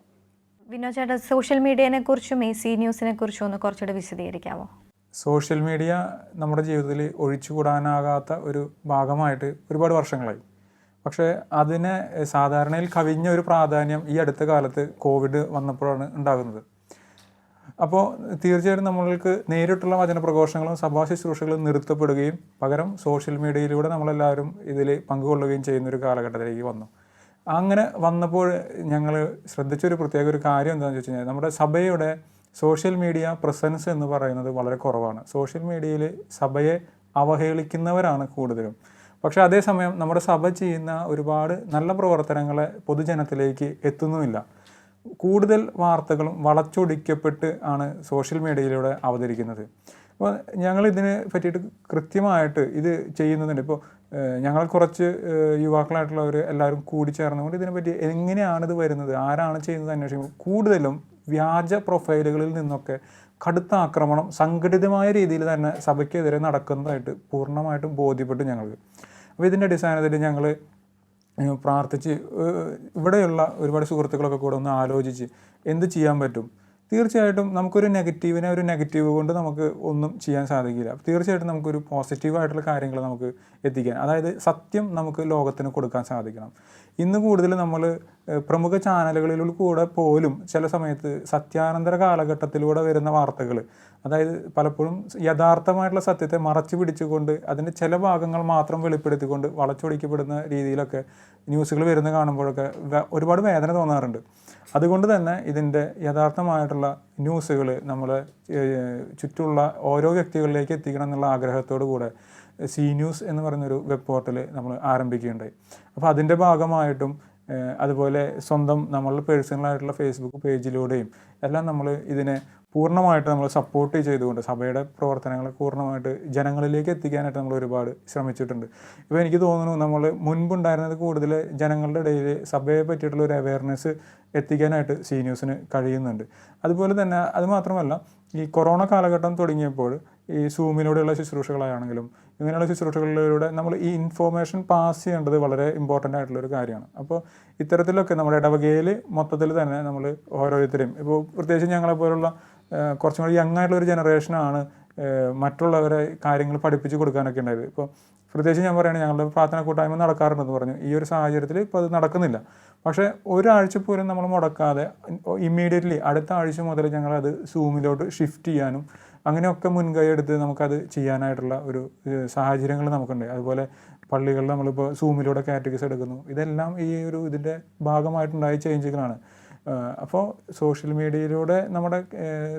വിനോദ് ചേട്ടാ, സോഷ്യൽ മീഡിയനെ കുറിച്ചും ഈ സി ന്യൂസിനെ കുറിച്ചും ഒന്ന് കുറച്ചുകൂടി വിശദീകരിക്കാമോ? സോഷ്യൽ മീഡിയ നമ്മുടെ ജീവിതത്തിൽ ഒഴിച്ചുകൂടാനാകാത്ത ഒരു ഭാഗമായിട്ട് ഒരുപാട് വർഷങ്ങളായി. പക്ഷേ അതിനെ സാധാരണയിൽ കവിഞ്ഞ ഒരു പ്രാധാന്യം ഈ അടുത്ത കാലത്ത് കോവിഡ് വന്നപ്പോഴാണ് ഉണ്ടാകുന്നത്. അപ്പോൾ തീർച്ചയായിട്ടും നമ്മൾക്ക് നേരിട്ടുള്ള വചനപ്രഘോഷങ്ങളും സഭാ ശുശ്രൂഷകളും നിർത്തപ്പെടുകയും പകരം സോഷ്യൽ മീഡിയയിലൂടെ നമ്മളെല്ലാവരും ഇതിൽ പങ്കുകൊള്ളുകയും ചെയ്യുന്നൊരു കാലഘട്ടത്തിലേക്ക് വന്നു. അങ്ങനെ വന്നപ്പോൾ ഞങ്ങൾ ശ്രദ്ധിച്ചൊരു പ്രത്യേക ഒരു കാര്യം എന്താണെന്ന് വെച്ച് കഴിഞ്ഞാൽ നമ്മുടെ സഭയുടെ സോഷ്യൽ മീഡിയ പ്രസൻസ് എന്ന് പറയുന്നത് വളരെ കുറവാണ്. സോഷ്യൽ മീഡിയയിൽ സഭയെ അവഹേളിക്കുന്നവരാണ് കൂടുതലും. പക്ഷേ അതേസമയം നമ്മുടെ സഭ ചെയ്യുന്ന ഒരുപാട് നല്ല പ്രവർത്തനങ്ങളെ പൊതുജനത്തിലേക്ക് എത്തുന്നുമില്ല. കൂടുതൽ വാർത്തകളും വളച്ചൊടിക്കപ്പെട്ട് ആണ് സോഷ്യൽ മീഡിയയിലൂടെ അവതരിക്കുന്നത്. അപ്പോൾ ഞങ്ങൾ ഇതിനെ പറ്റിയിട്ട് കൃത്യമായിട്ട് ഇത് ചെയ്യുന്നതുണ്ട്. ഇപ്പോൾ ഞങ്ങൾ കുറച്ച് യുവാക്കളായിട്ടുള്ളവർ എല്ലാവരും കൂടി ചേർന്നുകൊണ്ട് ഇതിനെപ്പറ്റി എങ്ങനെയാണിത് വരുന്നത്, ആരാണ് ചെയ്യുന്നത് അന്വേഷിക്കുമ്പോൾ കൂടുതലും വ്യാജ പ്രൊഫൈലുകളിൽ നിന്നൊക്കെ കടുത്ത ആക്രമണം സംഘടിതമായ രീതിയിൽ തന്നെ സഭയ്ക്കെതിരെ നടക്കുന്നതായിട്ട് പൂർണ്ണമായിട്ടും ബോധ്യപ്പെട്ടു ഞങ്ങൾക്ക്. അപ്പോൾ ഇതിൻ്റെ അടിസ്ഥാനത്തിൽ ഞങ്ങൾ പ്രാർത്ഥിച്ച് ഇവിടെയുള്ള ഒരുപാട് സുഹൃത്തുക്കളൊക്കെ കൂടെ ഒന്ന് ആലോചിച്ച് എന്ത് ചെയ്യാൻ പറ്റും. തീർച്ചയായിട്ടും നമുക്കൊരു നെഗറ്റീവിനെ ഒരു നെഗറ്റീവ് കൊണ്ട് നമുക്ക് ഒന്നും ചെയ്യാൻ സാധിക്കില്ല. തീർച്ചയായിട്ടും നമുക്കൊരു പോസിറ്റീവായിട്ടുള്ള കാര്യങ്ങൾ നമുക്ക് എത്തിക്കാൻ, അതായത് സത്യം നമുക്ക് ലോകത്തിന് കൊടുക്കാൻ സാധിക്കണം. ഇന്ന് കൂടുതൽ നമ്മൾ പ്രമുഖ ചാനലുകളിൽ കൂടെ പോലും ചില സമയത്ത് സത്യാനന്തര കാലഘട്ടത്തിലൂടെ വരുന്ന വാർത്തകൾ, അതായത് പലപ്പോഴും യഥാർത്ഥമായിട്ടുള്ള സത്യത്തെ മറച്ചു പിടിച്ചുകൊണ്ട് അതിൻ്റെ ചില ഭാഗങ്ങൾ മാത്രം വെളിപ്പെടുത്തിക്കൊണ്ട് വളച്ചൊടിക്കപ്പെടുന്ന രീതിയിലൊക്കെ ന്യൂസുകൾ വരുന്ന കാണുമ്പോഴൊക്കെ ഒരുപാട് വേദന തോന്നാറുണ്ട്. അതുകൊണ്ട് തന്നെ ഇതിൻ്റെ യഥാർത്ഥമായിട്ടുള്ള ന്യൂസുകൾ നമ്മളെ ചുറ്റുമുള്ള ഓരോ വ്യക്തികളിലേക്ക് എത്തിക്കണം എന്നുള്ള ആഗ്രഹത്തോടു കൂടെ സി ന്യൂസ് എന്ന് പറയുന്നൊരു വെബ് പോർട്ടൽ നമ്മൾ ആരംഭിക്കുകയുണ്ടായി. അപ്പോൾ അതിൻ്റെ ഭാഗമായിട്ടും അതുപോലെ സ്വന്തം നമ്മളുടെ പേഴ്സണലായിട്ടുള്ള ഫേസ്ബുക്ക് പേജിലൂടെയും എല്ലാം നമ്മൾ ഇതിനെ പൂർണ്ണമായിട്ട് നമ്മൾ സപ്പോർട്ട് ചെയ്തുകൊണ്ട് സഭയുടെ പ്രവർത്തനങ്ങളെ പൂർണ്ണമായിട്ട് ജനങ്ങളിലേക്ക് എത്തിക്കാനായിട്ട് നമ്മൾ ഒരുപാട് ശ്രമിച്ചിട്ടുണ്ട്. ഇപ്പോൾ എനിക്ക് തോന്നുന്നു നമ്മൾ മുൻപുണ്ടായിരുന്നത് കൂടുതൽ ജനങ്ങളുടെ ഇടയിൽ സഭയെ പറ്റിയിട്ടുള്ള ഒരു അവയർനെസ് എത്തിക്കാനായിട്ട് സി ന്യൂസിന് കഴിയുന്നുണ്ട്. അതുപോലെ തന്നെ അതുമാത്രമല്ല ഈ കൊറോണ കാലഘട്ടം തുടങ്ങിയപ്പോൾ ഈ സൂമിലൂടെയുള്ള ശുശ്രൂഷകളാണെങ്കിലും ഇങ്ങനെയുള്ള ശുശ്രൂഷകളിലൂടെ നമ്മൾ ഈ ഇൻഫോർമേഷൻ പാസ് ചെയ്യേണ്ടത് വളരെ ഇമ്പോർട്ടൻ്റ് ആയിട്ടുള്ളൊരു കാര്യമാണ്. അപ്പോൾ ഇത്തരത്തിലൊക്കെ നമ്മുടെ ഇടവകയിൽ മൊത്തത്തിൽ തന്നെ നമ്മൾ ഓരോരുത്തരെയും ഇപ്പോൾ പ്രത്യേകിച്ച് ഞങ്ങളെപ്പോലുള്ള കുറച്ചും കൂടി യങ് ആയിട്ടുള്ളൊരു ജനറേഷനാണ് മറ്റുള്ളവരെ കാര്യങ്ങൾ പഠിപ്പിച്ച് കൊടുക്കാനൊക്കെ ഉണ്ടായത്. ഇപ്പോൾ പ്രത്യേകിച്ച് ഞാൻ പറയുകയാണ്, ഞങ്ങളുടെ പ്രാർത്ഥന കൂട്ടായ്മ നടക്കാറുണ്ടെന്ന് പറഞ്ഞു. ഈ ഒരു സാഹചര്യത്തിൽ ഇപ്പോൾ അത് നടക്കുന്നില്ല. പക്ഷേ ഒരാഴ്ച പോലും നമ്മൾ മുടക്കാതെ ഇമ്മീഡിയറ്റ്ലി അടുത്ത ആഴ്ച മുതൽ ഞങ്ങളത് സൂമിലോട്ട് ഷിഫ്റ്റ് ചെയ്യാനും അങ്ങനെയൊക്കെ മുൻകൈ എടുത്ത് നമുക്കത് ചെയ്യാനായിട്ടുള്ള ഒരു സാഹചര്യങ്ങൾ നമുക്കുണ്ട്. അതുപോലെ പള്ളികളിൽ നമ്മളിപ്പോൾ സൂമിലൂടെ കാറ്റഗറീസ് എടുക്കുന്നു. ഇതെല്ലാം ഈ ഒരു ഇതിൻ്റെ ഭാഗമായിട്ടുണ്ടായ ചേഞ്ചുകളാണ്. അപ്പോൾ സോഷ്യൽ മീഡിയയിലൂടെ നമ്മുടെ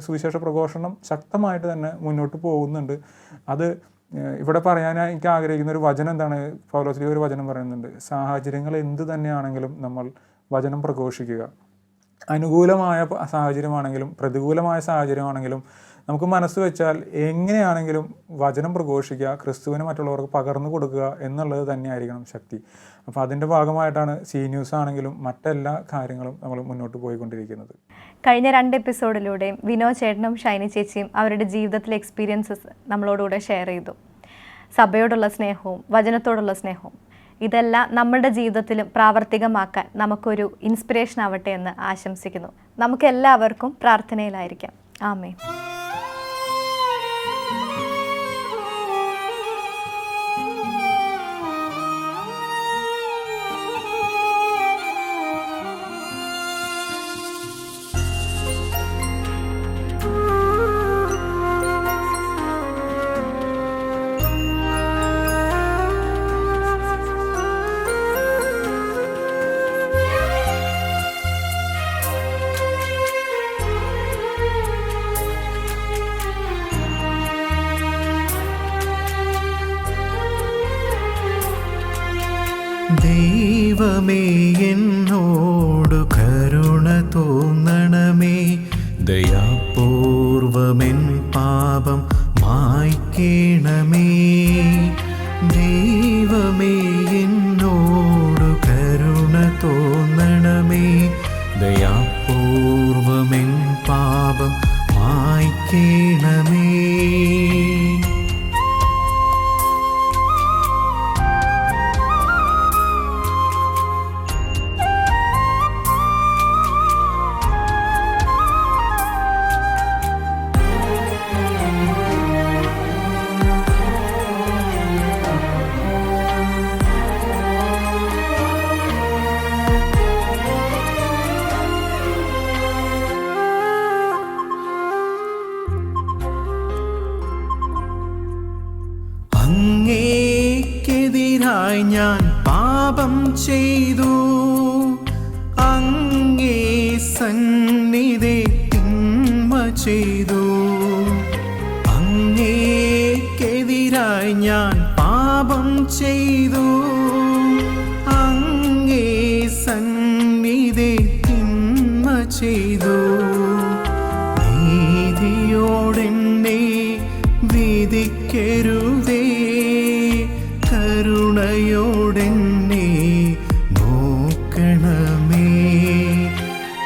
സുവിശേഷ പ്രഘോഷണം ശക്തമായിട്ട് തന്നെ മുന്നോട്ട് പോകുന്നുണ്ട്. അത് ഇവിടെ പറയാൻ എനിക്ക് ആഗ്രഹിക്കുന്ന ഒരു വചനം എന്താണ്, പൗലോസ്ലീഹ ഒരു വചനം പറയുന്നുണ്ട്, സാഹചര്യങ്ങൾ എന്ത് തന്നെയാണെങ്കിലും നമ്മൾ വചനം പ്രഘോഷിക്കുക. അനുകൂലമായ സാഹചര്യമാണെങ്കിലും പ്രതികൂലമായ സാഹചര്യമാണെങ്കിലും നമുക്ക് മനസ്സ് വെച്ചാൽ എങ്ങനെയാണെങ്കിലും വചനം പ്രഘോഷിക്കുക, ക്രിസ്തുവിനെ മറ്റുള്ളവർക്ക് പകർന്നു കൊടുക്കുക എന്നുള്ളത് തന്നെയായിരിക്കണം ശക്തി. അപ്പോൾ അതിൻ്റെ ഭാഗമായിട്ടാണ് സി ന്യൂസ് ആണെങ്കിലും മറ്റെല്ലാ കാര്യങ്ങളും നമ്മൾ മുന്നോട്ട് പോയിക്കൊണ്ടിരിക്കുന്നത്. കഴിഞ്ഞ 2 എപ്പിസോഡിലൂടെയും വിനോദ് ചേട്ടനും ഷൈനി ചേച്ചിയും അവരുടെ ജീവിതത്തിലെ എക്സ്പീരിയൻസസ് നമ്മളോടുകൂടെ ഷെയർ ചെയ്തു. സഭയോടുള്ള സ്നേഹവും വചനത്തോടുള്ള സ്നേഹവും ഇതെല്ലാം നമ്മളുടെ ജീവിതത്തിലും പ്രാവർത്തികമാക്കാൻ നമുക്കൊരു ഇൻസ്പിറേഷൻ ആവട്ടെ എന്ന് ആശംസിക്കുന്നു. നമുക്കെല്ലാവർക്കും പ്രാർത്ഥനയിലായിരിക്കാം. ആമേൻ. ദൈവമേ എന്നോടു കരുണ തോന്നണമേ, ദയാപൂർവമെൻ പാപം മായ്ക്കണമേ. ദൈവമേ എന്നോടു കരുണ തോന്നണമേ, ദയാപൂർവമെൻ പാപം മായ്ക്കണമേ. അങ്ങേക്കെതിരായി ഞാൻ പാപം ചെയ്തു, അങ്ങേ സന്നിധി തിന്മ ചെയ്തു. അങ്ങേക്കെതിരായി ഞാൻ പാപം ചെയ്തു, അങ്ങേ സന്നിധി തിന്മ ചെയ്തു. നീതിയോടെന്നെ വിധിക്കരുതേ, കരുണയോടെന്നെ നോക്കണമേ.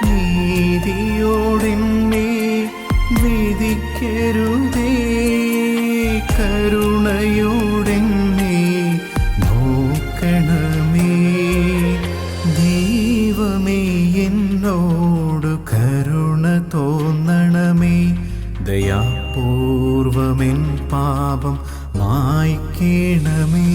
നീതിയോടെന്നെ വിധിക്കരുതേ, കരുണയോടെന്നെ നോക്കണമേ. ദൈവമേ എന്നോടു കരുണ തോന്നണമേ, ദയാപൂർവമെൻ പാപം മായ്ക്കണമേ.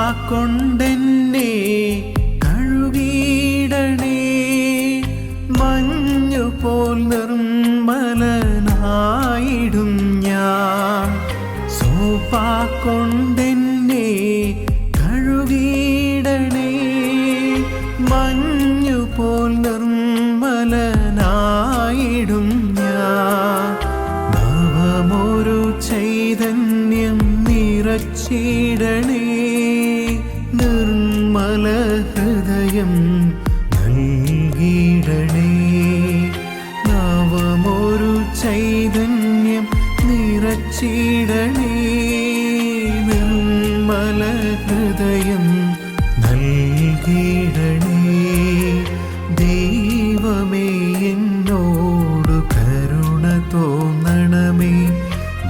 സോപ്പാക്കൊണ്ടെന്നെ കഴുകിയിടണേ, മഞ്ഞുപോൽ നിർമ്മലനായിടും ഞാൻ. സോപ്പാക്കൊണ്ടെന്നെ കഴുകിയിടണേ, മഞ്ഞുപോൽ നിർമ്മലനായിടും ഞാൻ. നവമൊരു ചൈതന്യം നിറ നിറച്ചിടണേ നിർമ്മല ഹൃദയം നൽകിടണേ നവമൊരു ചൈതന്യം നിറച്ചിടണേ നിർമ്മല ഹൃദയം നൽകിടണേ ദൈവമേ എന്നോട് കരുണ തോന്നണമേ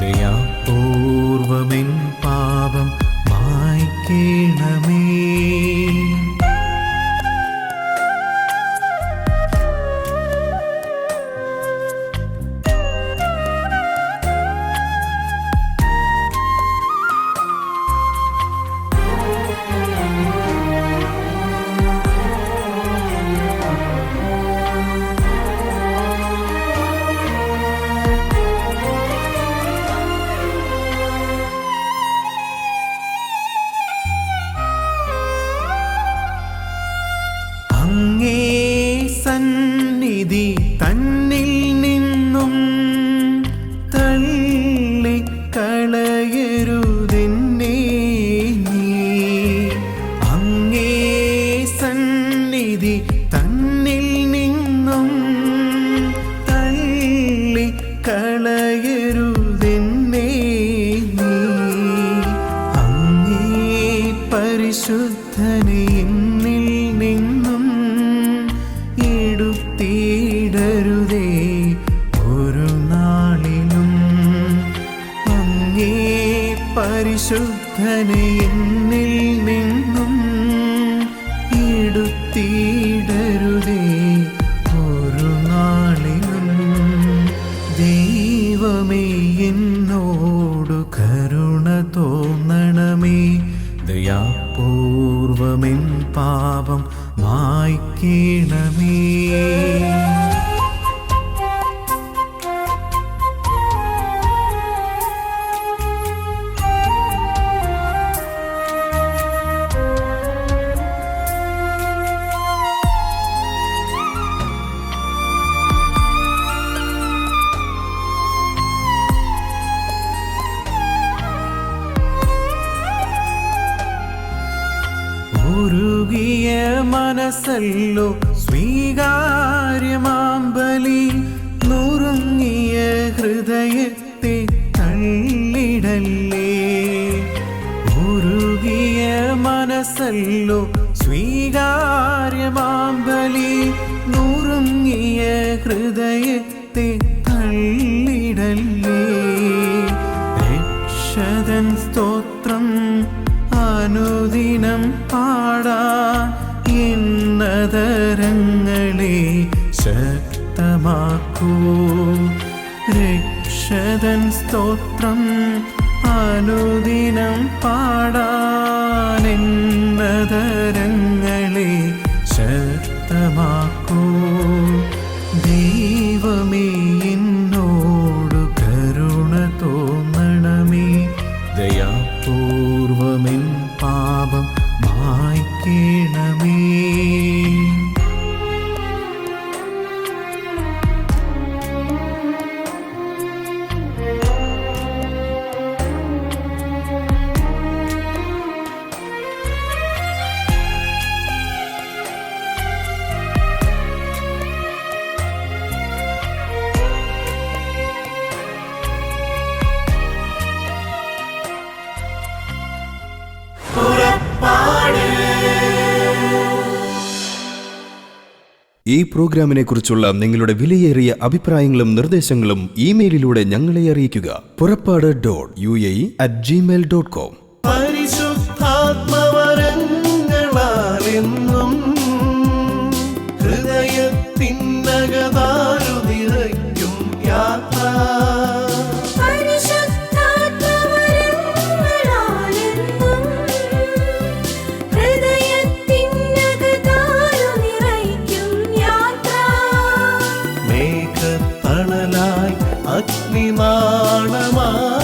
ദയാപൂർവമെൻ പാപം മായ്ക്കണമേ സന്നിധി തന്നിൽ നിന്നും തള്ളിക്കളയരുതെന്നേ നീ അങ്ങേ സന്നിധി തന്നിൽ നിന്നും തള്ളിക്കളയരുതെന്നേ നീ അങ്ങേ പരിശുദ്ധനെ എന്നിൽ നിന്നും എടുത്തിടരുതേ ഒരു നാളിലും അങ്ങേ പരിശുദ്ധനെ എന്നിൽ നിന്നും എടുത്തിടരുതേ ഒരു നാളിലും ദൈവമേ എന്നോടു കരുണ തോന്നണമേ ദയാപൂർവമെൻ പാപം മായ്ക്കണമേ ഉരുകിയ മനസ്സല്ലോ സ്വീകാര്യമാം ബലി നുറുങ്ങിയ ഹൃദയത്തെ തള്ളിടല്ലേ ഉരുകിയ മനസ്സല്ലോ സ്വീകാര്യമാം ബലി നുറുങ്ങിയ ഹൃദയത്തെ തള്ളിടല്ലേ രക്ഷകൻ സ്തോത്രം അനുദിനം പാടാ എന്നതരങ്ങളെ ശക്തമാക്കൂ രക്ഷകൻ സ്തോത്രം അനുദിനം പാടാൻ എന്നതരങ്ങളെ ശക്തമാക്കൂ ദൈവമേ എന്നോടു കരുണ തോന്നണമേ ദയാപൂർവമെൻ പാപം മായ്ക്കണമേ ഈ പ്രോഗ്രാമിനെ കുറിച്ചുള്ള നിങ്ങളുടെ വിലയേറിയ അഭിപ്രായങ്ങളും നിർദ്ദേശങ്ങളും ഇമെയിലിലൂടെ ഞങ്ങളെ അറിയിക്കുക. purappadu.uae@gmail.com. പരിശുദ്ധാത്മവരങ്ങളാലെന്നും ഹൃദയത്തിനകതാരു നിറയ്ക്കും യാത്ര അഗ്നിനാളമായി